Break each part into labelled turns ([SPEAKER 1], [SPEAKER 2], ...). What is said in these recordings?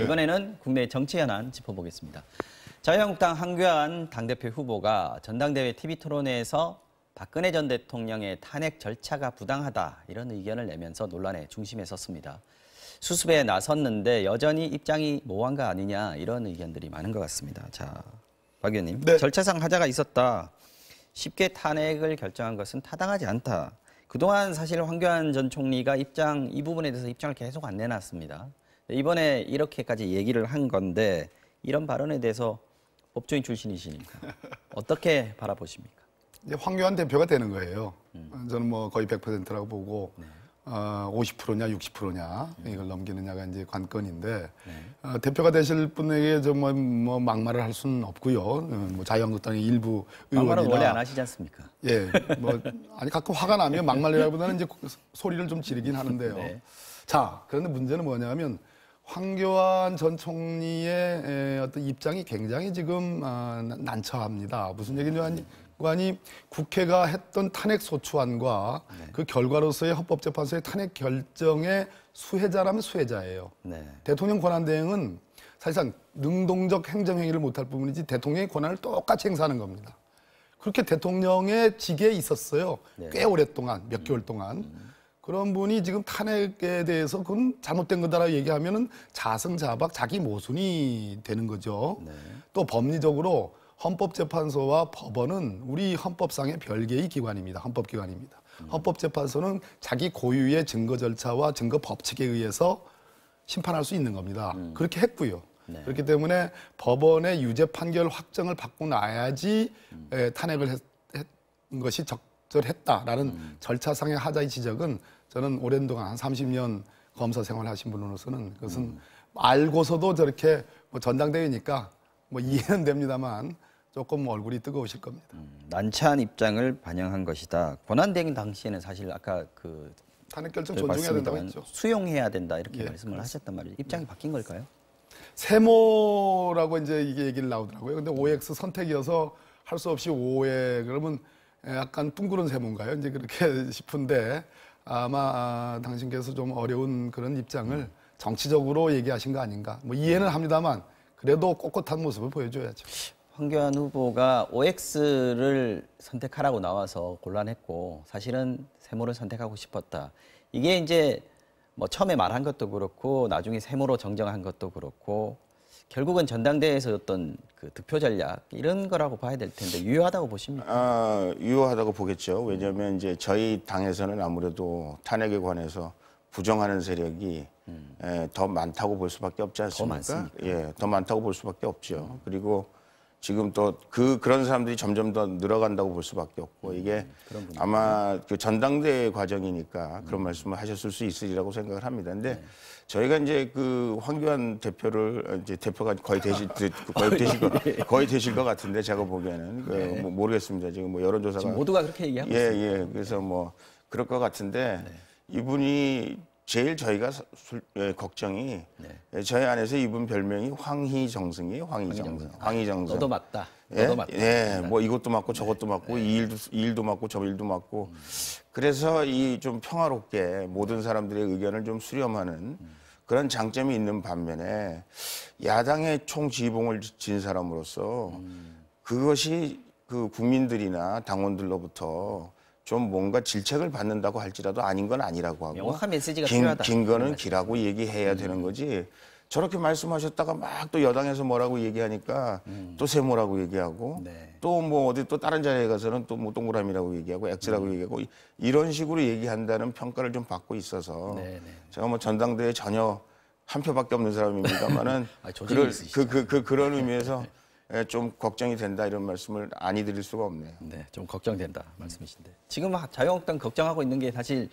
[SPEAKER 1] 이번에는 국내 정치 현안 짚어보겠습니다. 자유한국당 황교안 당대표 후보가 전당대회 TV 토론회에서 박근혜 전 대통령의 탄핵 절차가 부당하다 이런 의견을 내면서 논란의 중심에 섰습니다. 수습에 나섰는데 여전히 입장이 모호한 거 아니냐 이런 의견들이 많은 것 같습니다. 자, 박 의원님, 네. 절차상 하자가 있었다. 쉽게 탄핵을 결정한 것은 타당하지 않다. 그동안 사실 황교안 전 총리가 이 부분에 대해서 입장을 계속 안 내놨습니다. 이번에 이렇게까지 얘기를 한 건데 이런 발언에 대해서 법조인 출신이시니까 어떻게 바라보십니까?
[SPEAKER 2] 이제 황교안 대표가 되는 거예요. 저는 뭐 거의 100%라고 보고
[SPEAKER 1] 네.
[SPEAKER 2] 50%냐 60%냐 이걸 넘기느냐가 이제 관건인데 대표가 되실 분에게 좀 뭐 막말을 할 수는 없고요. 뭐 자유한국당의 일부 의원이나
[SPEAKER 1] 막말은 원래 안 하시지 않습니까?
[SPEAKER 2] 예, 뭐 아니 가끔 화가 나면 막말이라기보다는 이제 소리를 좀 지르긴 하는데요.
[SPEAKER 1] 네.
[SPEAKER 2] 자, 그런데 문제는 뭐냐면 황교안 전 총리의 어떤 입장이 굉장히 지금 난처합니다. 무슨 얘기냐니? 국회가 했던 탄핵 소추안과 그 결과로서의 헌법재판소의 탄핵 결정의 수혜자라면 수혜자예요. 네. 대통령 권한대행은 사실상 능동적 행정행위를 못할 부분이지 대통령의 권한을 똑같이 행사하는 겁니다. 그렇게 대통령의 직에 있었어요. 네. 꽤 오랫동안, 몇 개월 동안. 그런 분이 지금 탄핵에 대해서 그건 잘못된 거다라고 얘기하면은 자승자박 자기 모순이 되는 거죠. 네. 또 법리적으로 헌법재판소와 법원은 우리 헌법상의 별개의 기관입니다. 헌법기관입니다. 헌법재판소는 자기 고유의 증거 절차와 증거 법칙에 의해서 심판할 수 있는 겁니다. 그렇게 했고요. 네. 그렇기 때문에 법원의 유죄 판결 확정을 받고 나야지 탄핵을 했 것이 적절했다라는 절차상의 하자의 지적은 저는 오랜 동안 한 30년 검사 생활하신 분으로서는 그것은 알고서도 저렇게 뭐 전당대회니까 뭐 이해는 됩니다만 조금 얼굴이 뜨거우실 겁니다.
[SPEAKER 1] 난처한 입장을 반영한 것이다. 권한대행 당시에는 사실 아까 그
[SPEAKER 2] 탄핵 결정 존중해야 된다고 했죠.
[SPEAKER 1] 수용해야 된다 이렇게 말씀을 하셨단 말이에요. 입장이 바뀐 걸까요?
[SPEAKER 2] 세모라고 이제 이게 얘기를 나오더라고요. 근데 OX 선택이어서 할 수 없이 오해 그러면 약간 둥그런 세모인가요? 이제 그렇게 싶은데 아마 당신께서 좀 어려운 그런 입장을 정치적으로 얘기하신 거 아닌가. 뭐 이해는 합니다만 그래도 꼿꼿한 모습을 보여줘야죠.
[SPEAKER 1] 황교안 후보가 OX를 선택하라고 나와서 곤란했고 사실은 세모를 선택하고 싶었다. 이게 이제 뭐 처음에 말한 것도 그렇고 나중에 세모로 정정한 것도 그렇고 결국은 전당대회에서 어떤 그 득표 전략 이런 거라고 봐야 될 텐데 유효하다고 보십니까?
[SPEAKER 3] 유효하다고 보겠죠. 왜냐하면 이제 저희 당에서는 아무래도 탄핵에 관해서 부정하는 세력이 더 많다고 볼 수밖에 없지 않습니까?
[SPEAKER 1] 더 많습니까?
[SPEAKER 3] 예, 더 많다고 볼 수밖에 없죠. 그리고 지금 또 그런 사람들이 점점 더 늘어간다고 볼 수밖에 없고 이게 아마 그 전당대회 과정이니까 그런 말씀을 하셨을 수 있으리라고 생각을 합니다. 근데 저희가 이제 그 황교안 대표를 이제 대표가 거의 되실 것 같은데 제가 보기에는 뭐 모르겠습니다. 지금 뭐 여론조사가
[SPEAKER 1] 지금 모두가 그렇게 얘기하고 있습니다.
[SPEAKER 3] 예. 그래서 뭐 그럴 것 같은데 이분이 제일 저희가 걱정이 저희 안에서 이분 별명이 황희정승이에요. 황희정승.
[SPEAKER 1] 너도 맞다.
[SPEAKER 3] 너도 맞다. 예, 뭐 이것도 맞고 저것도 맞고 이 일도 맞고 저 일도 맞고. 그래서 이 좀 평화롭게 모든 사람들의 의견을 좀 수렴하는 그런 장점이 있는 반면에 야당의 총지휘봉을 진 사람으로서 그것이 그 국민들이나 당원들로부터 좀 뭔가 질책을 받는다고 할지라도 아닌 건 아니라고 하고
[SPEAKER 1] 명확한 메시지가 필요하다.
[SPEAKER 3] 긴 거는 기라고 얘기해야 되는 거지. 저렇게 말씀하셨다가 막 또 여당에서 뭐라고 얘기하니까 또 세모라고 얘기하고 또 뭐 어디 또 다른 자리에 가서는 또 뭐 동그라미라고 얘기하고 X라고 얘기하고 이런 식으로 얘기한다는 평가를 좀 받고 있어서 제가 뭐 전당대회에 전혀 한 표밖에 없는 사람입니다만은 그런 의미에서 좀 걱정이 된다 이런 말씀을 아니 드릴 수가 없네요.
[SPEAKER 1] 네, 좀 걱정된다 말씀이신데 지금 자유한국당 걱정하고 있는 게 사실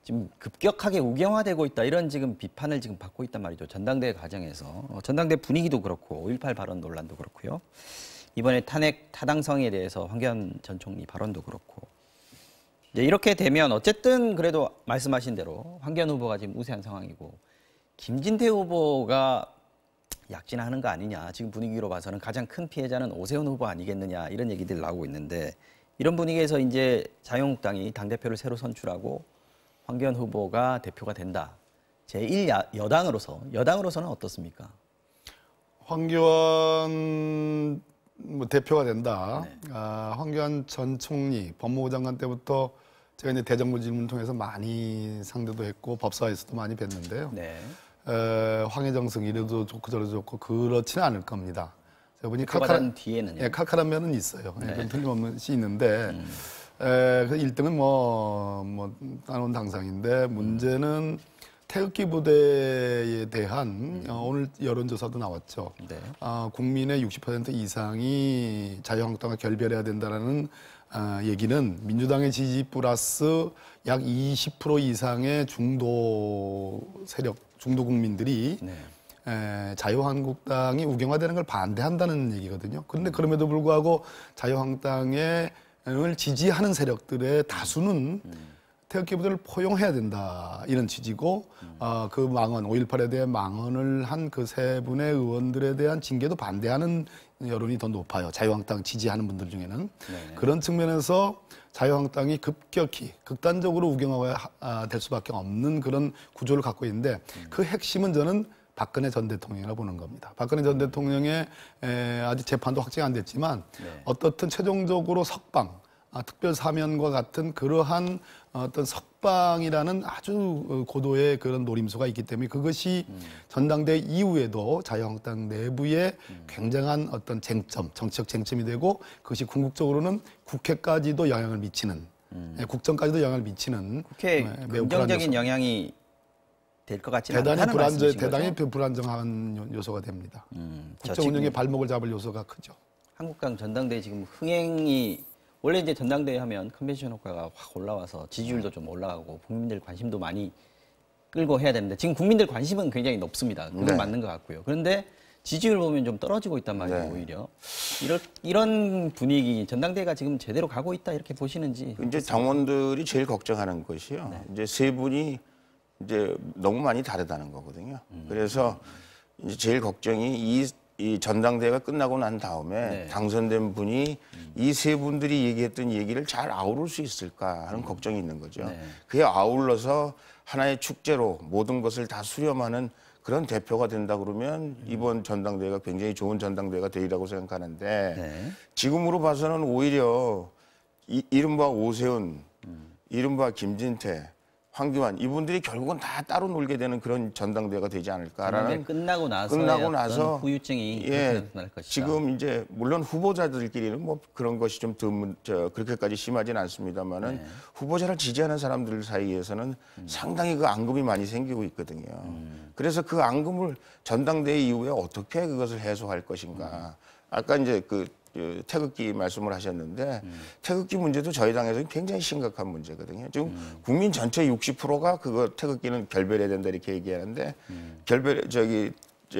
[SPEAKER 1] 지금 급격하게 우경화되고 있다 이런 지금 비판을 지금 받고 있단 말이죠. 전당대회 과정에서 전당대 분위기도 그렇고 5.18 발언 논란도 그렇고요. 이번에 탄핵 타당성에 대해서 황교안 전 총리 발언도 그렇고 이렇게 되면 어쨌든 그래도 말씀하신 대로 황교안 후보가 지금 우세한 상황이고 김진태 후보가 약진하는 거 아니냐. 지금 분위기로 봐서는 가장 큰 피해자는 오세훈 후보 아니겠느냐 이런 얘기들 나오고 있는데 이런 분위기에서 이제 자유한국당이 당대표를 새로 선출하고 황교안 후보가 대표가 된다. 제1여당으로서는 어떻습니까?
[SPEAKER 2] 황교안 뭐 대표가 된다. 황교안 전 총리 법무부 장관 때부터 제가 이제 대정부 질문 통해서 많이 상대도 했고 법사에서도 많이 뵀는데요.
[SPEAKER 1] 네.
[SPEAKER 2] 황해정승 이래도 좋고 저래도 좋고 그렇지는 않을 겁니다. 제가 보니
[SPEAKER 1] 칼칼한 뒤에는요.
[SPEAKER 2] 예, 칼칼한 면은 있어요. 네. 그건 틀림없이 있는데 그 1등은 뭐 따놓은 당상인데 문제는 태극기 부대에 대한 오늘 여론조사도 나왔죠.
[SPEAKER 1] 네.
[SPEAKER 2] 국민의 60% 이상이 자유한국당과 결별해야 된다라는 얘기는 민주당의 지지 플러스 약 20% 이상의 중도 세력, 중도 국민들이 자유한국당이 우경화되는 걸 반대한다는 얘기거든요. 그런데 그럼에도 불구하고 자유한국당을 지지하는 세력들의 다수는 태극기 부대를 포용해야 된다 이런 취지고 그 망언 5.18에 대해 망언을 한 그 세 분의 의원들에 대한 징계도 반대하는 여론이 더 높아요. 자유한국당 지지하는 분들 중에는. 네네. 그런 측면에서 자유한국당이 급격히 극단적으로 우경화가 될 수밖에 없는 그런 구조를 갖고 있는데 그 핵심은 저는 박근혜 전 대통령이라고 보는 겁니다. 박근혜 전 대통령의 아직 재판도 확정이 안 됐지만 어떻든 최종적으로 석방, 특별 사면과 같은 그러한 어떤 석방이라는 아주 고도의 그런 노림수가 있기 때문에 그것이 전당대회 이후에도 자유한국당 내부에 굉장한 어떤 쟁점, 정치적 쟁점이 되고 그것이 궁극적으로는 국회까지도 영향을 미치는, 국정까지도 영향을 미치는
[SPEAKER 1] 국회
[SPEAKER 2] 매우
[SPEAKER 1] 긍정적인 영향이 될 것 같지는 않다는
[SPEAKER 2] 대단히 불안정한 요소가 됩니다. 국정 운영의 발목을 잡을 요소가 크죠.
[SPEAKER 1] 한국당 전당대회 지금 흥행이 원래 이제 전당대회 하면 컨벤션 효과가 확 올라와서 지지율도 좀 올라가고 국민들 관심도 많이 끌고 해야 되는데 지금 국민들 관심은 굉장히 높습니다. 그건 맞는 것 같고요. 그런데 지지율 보면 좀 떨어지고 있단 말이에요, 오히려. 이런 분위기, 전당대회가 지금 제대로 가고 있다 이렇게 보시는지.
[SPEAKER 3] 이제 당원들이 제일 걱정하는 것이요. 이제 세 분이 이제 너무 많이 다르다는 거거든요. 그래서 이제 제일 걱정이 이 전당대회가 끝나고 난 다음에 당선된 분이 이 세 분들이 얘기했던 얘기를 잘 아우를 수 있을까 하는 걱정이 있는 거죠. 그게 아울러서 하나의 축제로 모든 것을 다 수렴하는 그런 대표가 된다 그러면 이번 전당대회가 굉장히 좋은 전당대회가 되리라고 생각하는데 지금으로 봐서는 오히려 이른바 오세훈, 이른바 김진태, 황교안 이분들이 결국은 다 따로 놀게 되는 그런 전당대회가 되지 않을까라는
[SPEAKER 1] 끝나고 나서 후유증이 나타날 것이다.
[SPEAKER 3] 지금 이제 물론 후보자들끼리는 뭐 그런 것이 좀 그렇게까지 심하진 않습니다만은 후보자를 지지하는 사람들 사이에서는 상당히 그 앙금이 많이 생기고 있거든요. 그래서 그 앙금을 전당대회 이후에 어떻게 그것을 해소할 것인가. 아까 이제 그 태극기 말씀을 하셨는데 태극기 문제도 저희 당에서는 굉장히 심각한 문제거든요. 지금 국민 전체 60%가 그거 태극기는 결별해야 된다 이렇게 얘기하는데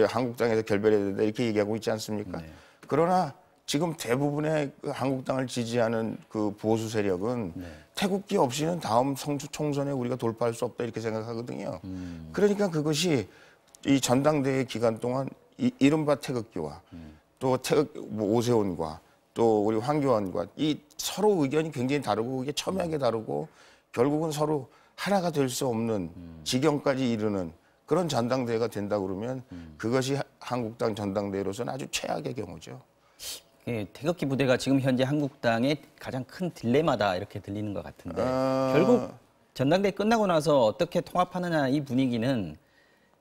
[SPEAKER 3] 한국당에서 결별해야 된다 이렇게 얘기하고 있지 않습니까? 그러나 지금 대부분의 그 한국당을 지지하는 그 보수 세력은 태극기 없이는 다음 총선에 우리가 돌파할 수 없다 이렇게 생각하거든요. 그러니까 그것이 이 전당대회 기간 동안 이른바 태극기와 또 오세훈과 또 우리 황교안과 이 서로 의견이 굉장히 다르고 이게 첨예하게 다르고 결국은 서로 하나가 될 수 없는 지경까지 이르는 그런 전당대회가 된다 그러면 그것이 한국당 전당대회로서는 아주 최악의 경우죠.
[SPEAKER 1] 태극기 부대가 지금 현재 한국당의 가장 큰 딜레마다 이렇게 들리는 것 같은데 결국 전당대회 끝나고 나서 어떻게 통합하느냐 이 분위기는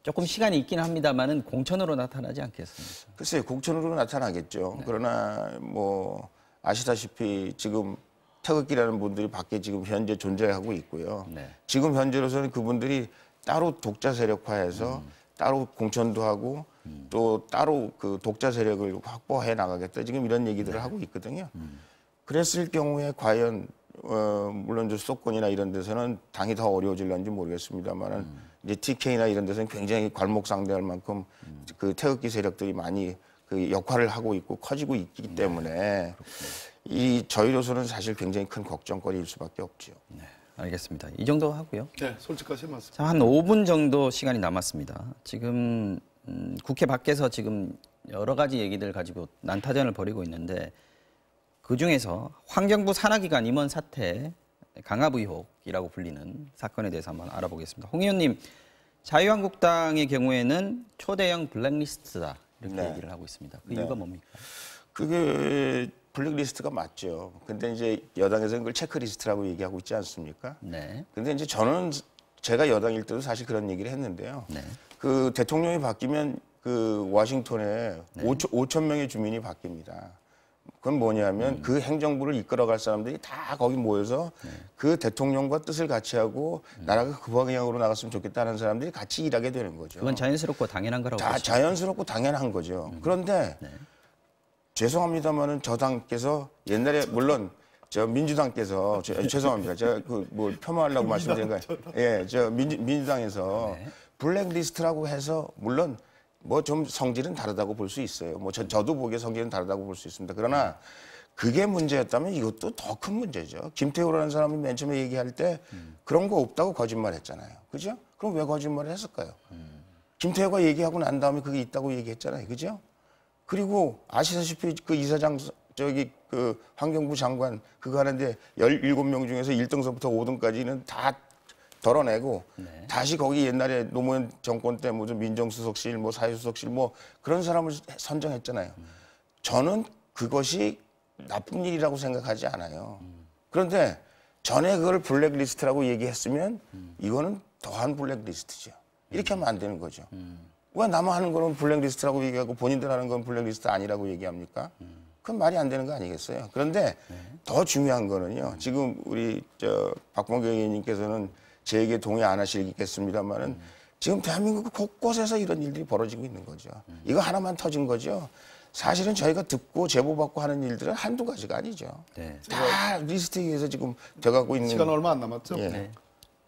[SPEAKER 1] 조금 시간이 있긴 합니다만은 공천으로 나타나지 않겠습니까?
[SPEAKER 3] 글쎄요, 공천으로 나타나겠죠. 그러나 뭐 아시다시피 지금 태극기라는 분들이 밖에 지금 현재 존재하고 있고요. 지금 현재로서는 그분들이 따로 독자 세력화해서 따로 공천도 하고 또 따로 그 독자 세력을 확보해 나가겠다. 지금 이런 얘기들을 하고 있거든요. 그랬을 경우에 과연 물론 수도권이나 이런 데서는 당이 더 어려워질런지 모르겠습니다만은 이제 TK나 이런 데서는 굉장히 괄목상대할 만큼 그 태극기 세력들이 많이 그 역할을 하고 있고 커지고 있기 때문에 이 저희로서는 사실 굉장히 큰 걱정거리일 수밖에 없죠.
[SPEAKER 1] 네, 알겠습니다. 이 정도 하고요.
[SPEAKER 2] 네, 솔직하신 말씀.
[SPEAKER 1] 자, 한 5분 정도 시간이 남았습니다. 지금 국회 밖에서 지금 여러 가지 얘기들 가지고 난타전을 벌이고 있는데 그중에서 환경부 산하기관 임원 사퇴 강압 의혹이라고 불리는 사건에 대해서 한번 알아보겠습니다. 홍 의원님, 자유한국당의 경우에는 초대형 블랙리스트다 이렇게
[SPEAKER 3] 네.
[SPEAKER 1] 얘기를 하고 있습니다. 그
[SPEAKER 3] 네.
[SPEAKER 1] 이유가 뭡니까?
[SPEAKER 3] 그게 블랙리스트가 맞죠. 근데 이제 여당에서는 그걸 체크리스트라고 얘기하고 있지 않습니까?
[SPEAKER 1] 네.
[SPEAKER 3] 근데 이제 저는 제가 여당일 때도 사실 그런 얘기를 했는데요.
[SPEAKER 1] 네.
[SPEAKER 3] 그 대통령이 바뀌면 그 워싱턴에
[SPEAKER 1] 네.
[SPEAKER 3] 5천 명의 주민이 바뀝니다. 그건 뭐냐면 그 행정부를 이끌어갈 사람들이 다 거기 모여서 그 대통령과 뜻을 같이 하고 나라가 그 방향으로 나갔으면 좋겠다는 사람들이 같이 일하게 되는 거죠.
[SPEAKER 1] 그건 자연스럽고 당연한 거라고
[SPEAKER 3] 다
[SPEAKER 1] 보시죠?
[SPEAKER 3] 자연스럽고 당연한 거죠. 그런데 죄송합니다만은 저 당께서 옛날에 물론 저 민주당께서 죄송합니다. 제가 그 뭐 폄하하려고 말씀드린 거예요. 예, 저 민주당에서 블랙리스트라고 해서 물론 뭐 좀 성질은 다르다고 볼 수 있어요. 뭐 저도 보기에 성질은 다르다고 볼 수 있습니다. 그러나 그게 문제였다면 이것도 더 큰 문제죠. 김태호라는 사람이 맨 처음에 얘기할 때 그런 거 없다고 거짓말했잖아요. 그죠? 그럼 왜 거짓말을 했을까요? 김태호가 얘기하고 난 다음에 그게 있다고 얘기했잖아요. 그죠? 그리고 아시다시피 그 이사장 저기 그 환경부 장관 그거 하는데 17명 중에서 1등서부터 5등까지는 다 덜어내고 다시 거기 옛날에 노무현 정권 때 무슨 민정수석실 뭐 사회수석실 뭐 그런 사람을 선정했잖아요. 저는 그것이 나쁜 일이라고 생각하지 않아요. 그런데 전에 그걸 블랙리스트라고 얘기했으면 이거는 더한 블랙리스트죠. 이렇게 하면 안 되는 거죠. 왜 남아 하는 거는 블랙리스트라고 얘기하고 본인들 하는 건 블랙리스트 아니라고 얘기합니까? 그건 말이 안 되는 거 아니겠어요? 그런데 더 중요한 거는요. 지금 우리 박범계 의원님께서는 제 얘기에 동의 안 하시겠습니다만은 지금 대한민국 곳곳에서 이런 일들이 벌어지고 있는 거죠. 이거 하나만 터진 거죠. 사실은 저희가 듣고 제보받고 하는 일들은 한두 가지가 아니죠.
[SPEAKER 1] 네.
[SPEAKER 3] 다 리스트에 의해서 지금 돼가고 있는.
[SPEAKER 2] 시간 얼마 안 남았죠?
[SPEAKER 3] 예.
[SPEAKER 1] 네.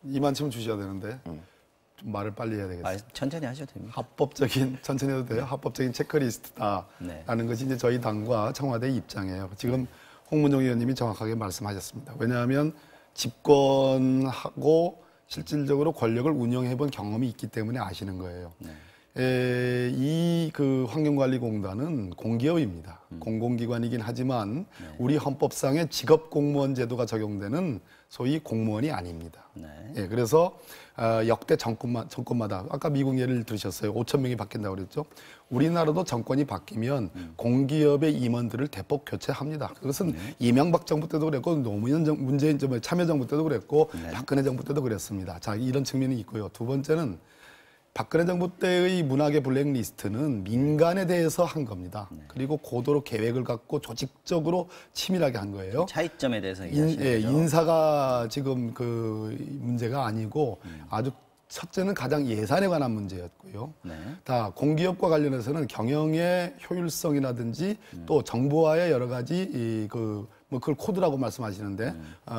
[SPEAKER 2] 이만치면 주셔야 되는데 좀 말을 빨리 해야 되겠어요.
[SPEAKER 1] 천천히 하셔도 됩니다.
[SPEAKER 2] 합법적인 천천히 해도 돼요. 합법적인 체크리스트다라는 것이 이제 저희 당과 청와대 입장이에요. 지금 홍문종 의원님이 정확하게 말씀하셨습니다. 왜냐하면 집권하고 실질적으로 권력을 운영해본 경험이 있기 때문에 아시는 거예요. 이 그 환경관리공단은 공기업입니다. 공공기관이긴 하지만 우리 헌법상의 직업공무원 제도가 적용되는 소위 공무원이 아닙니다. 예, 그래서 역대 정권마다 아까 미국 예를 들으셨어요. 5천 명이 바뀐다고 그랬죠. 우리나라도 정권이 바뀌면 공기업의 임원들을 대폭 교체합니다. 그것은 이명박 정부 때도 그랬고 노무현 문재인 참여정부 때도 그랬고 박근혜 정부 때도 그랬습니다. 자, 이런 측면이 있고요. 두 번째는 박근혜 정부 때의 문학의 블랙리스트는 민간에 대해서 한 겁니다. 그리고 고도로 계획을 갖고 조직적으로 치밀하게 한 거예요.
[SPEAKER 1] 차이점에 대해서 얘기하시는 거죠?
[SPEAKER 2] 인사가 지금 그 문제가 아니고 아주 첫째는 가장 예산에 관한 문제였고요. 다 공기업과 관련해서는 경영의 효율성이라든지 또 정부와의 여러 가지 뭐 그걸 코드라고 말씀하시는데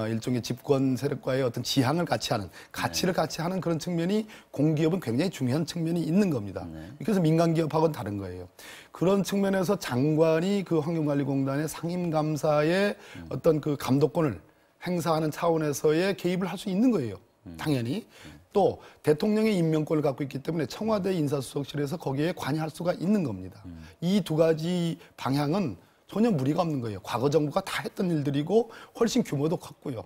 [SPEAKER 2] 일종의 집권 세력과의 어떤 지향을 같이 하는 가치를 같이 하는 그런 측면이 공기업은 굉장히 중요한 측면이 있는 겁니다. 그래서 민간 기업하고는 다른 거예요. 그런 측면에서 장관이 그 환경관리공단의 상임감사의 어떤 그 감독권을 행사하는 차원에서의 개입을 할 수 있는 거예요. 당연히. 또 대통령의 임명권을 갖고 있기 때문에 청와대 인사수석실에서 거기에 관여할 수가 있는 겁니다. 이 두 가지 방향은 전혀 무리가 없는 거예요. 과거 정부가 다 했던 일들이고 훨씬 규모도 컸고요.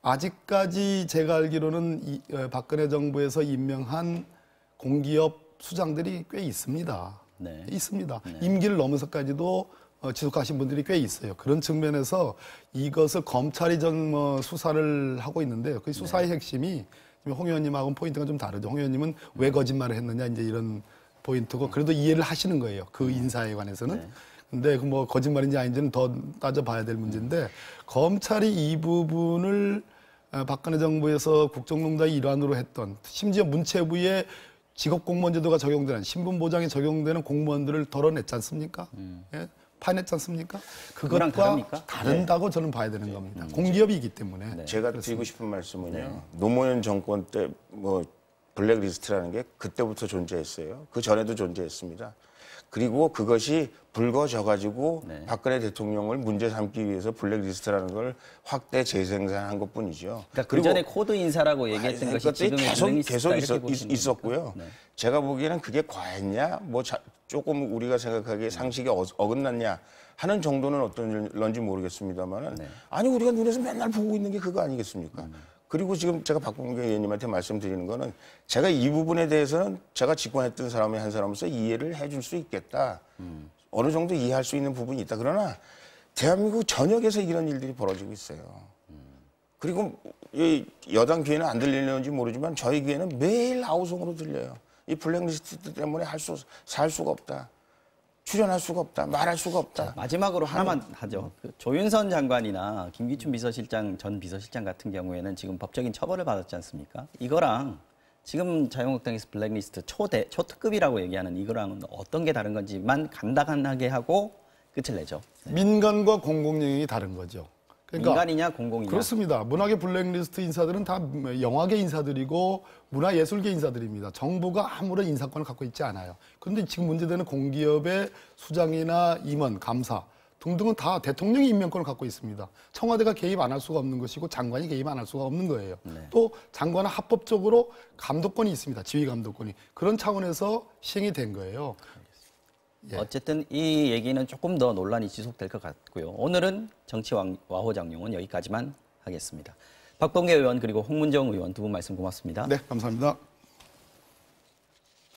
[SPEAKER 2] 아직까지 제가 알기로는 박근혜 정부에서 임명한 공기업 수장들이 꽤 있습니다. 있습니다. 임기를 넘어서까지도 지속하신 분들이 꽤 있어요. 그런 측면에서 이것을 검찰이 수사를 하고 있는데요. 그 수사의 핵심이 홍 의원님하고는 포인트가 좀 다르죠. 홍 의원님은 왜 거짓말을 했느냐 이제 이런 포인트고 그래도 이해를 하시는 거예요. 그 인사에 관해서는. 근데 그 뭐 거짓말인지 아닌지는 더 따져봐야 될 문제인데 검찰이 이 부분을 박근혜 정부에서 국정농단의 일환으로 했던 심지어 문체부의 직업공무원 제도가 적용되는 신분보장에 적용되는 공무원들을 덜어냈지 않습니까? 예? 파냈지 않습니까?
[SPEAKER 1] 그거랑 다릅니까?
[SPEAKER 2] 다른다고 저는 봐야 되는 겁니다. 공기업이기 때문에.
[SPEAKER 3] 제가 드리고 싶은 말씀은요. 노무현 정권 때 뭐 블랙리스트라는 게 그때부터 존재했어요. 그 전에도 존재했습니다. 그리고 그것이 불거져가지고 박근혜 대통령을 문제 삼기 위해서 블랙리스트라는 걸 확대 재생산한 것뿐이죠.
[SPEAKER 1] 그러니까 그 전에 코드 인사라고 얘기했던 것이 지금의
[SPEAKER 3] 계속 있었고요. 제가 보기에는 그게 과했냐, 뭐 조금 우리가 생각하기에 상식이 어긋났냐 하는 정도는 어떤런지 모르겠습니다만은 아니 우리가 눈에서 맨날 보고 있는 게 그거 아니겠습니까? 그리고 지금 제가 박범계 의원님한테 말씀드리는 거는 제가 이 부분에 대해서는 제가 직권했던 사람의 한 사람으로서 이해를 해줄 수 있겠다. 어느 정도 이해할 수 있는 부분이 있다. 그러나 대한민국 전역에서 이런 일들이 벌어지고 있어요. 그리고 이 여당 귀에는 안 들리는지 모르지만 저희 귀에는 매일 아우성으로 들려요. 이 블랙리스트 때문에 살 수가 없다. 출연할 수가 없다. 말할 수가 없다.
[SPEAKER 1] 마지막으로 하나만 하죠. 그 조윤선 장관이나 김기춘 비서실장, 전 비서실장 같은 경우에는 지금 법적인 처벌을 받았지 않습니까? 이거랑 지금 자유한국당에서 블랙리스트 초특급이라고 얘기하는 이거랑은 어떤 게 다른 건지만 간단하게 하고 끝을 내죠. 네.
[SPEAKER 2] 민간과 공공 영역이 다른 거죠. 그러니까
[SPEAKER 1] 민간이냐 공공이냐.
[SPEAKER 2] 그렇습니다. 문학의 블랙리스트 인사들은 다 영화계 인사들이고 문화예술계 인사들입니다. 정부가 아무런 인사권을 갖고 있지 않아요. 그런데 지금 문제되는 공기업의 수장이나 임원, 감사 등등은 다 대통령이 임명권을 갖고 있습니다. 청와대가 개입 안 할 수가 없는 것이고 장관이 개입 안 할 수가 없는 거예요. 네. 또 장관은 합법적으로 감독권이 있습니다. 지휘 감독권이. 그런 차원에서 시행이 된 거예요.
[SPEAKER 1] 예. 어쨌든 이 얘기는 조금 더 논란이 지속될 것 같고요. 오늘은 정치 와호장룡은 여기까지만 하겠습니다. 박범계 의원 그리고 홍문정 의원 두 분 말씀 고맙습니다.
[SPEAKER 2] 네, 감사합니다.